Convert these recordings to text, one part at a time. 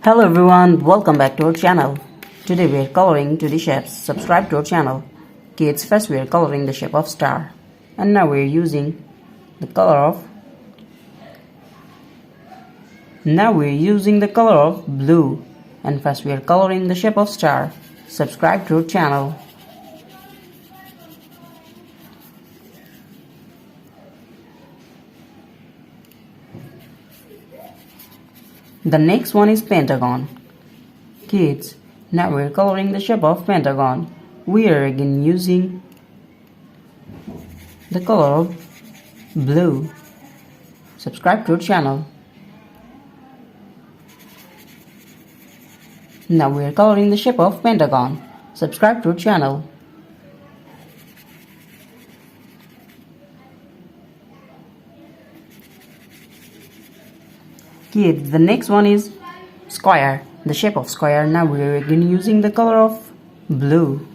Hello everyone, welcome back to our channel. Today we are coloring 2D shapes. Subscribe to our channel. Kids, first we are coloring the shape of star. And now we are using the color of blue. And first we are coloring the shape of star. Subscribe to our channel. The next one is pentagon. Kids, now we are coloring the shape of pentagon. We are again using the color of blue. Subscribe to our channel. Now we are coloring the shape of pentagon. Subscribe to our channel. Kids, the next one is square. The shape of square. Now we are again using the color of blue.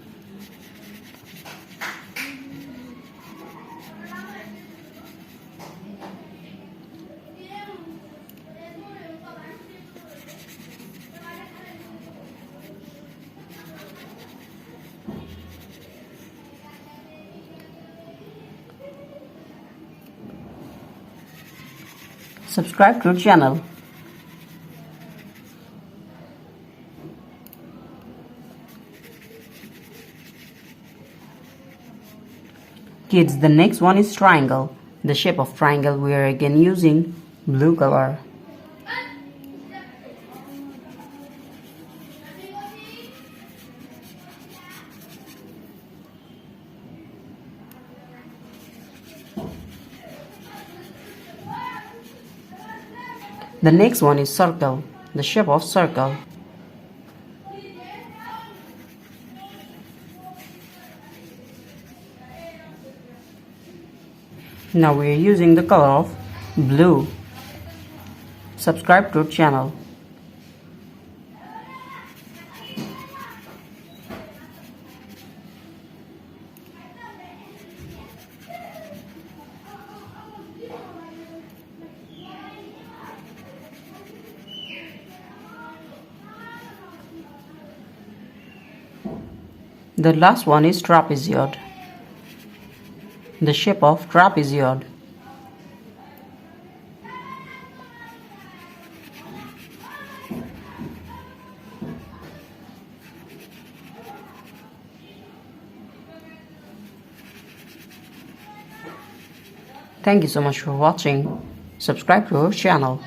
Subscribe to our channel. Kids, the next one is triangle. The shape of triangle, we are again using blue color. The next one is circle. The shape of circle. Now we are using the color of blue. Subscribe to our channel. The last one is trapezoid. The shape of trapezoid. Thank you so much for watching. Subscribe to our channel.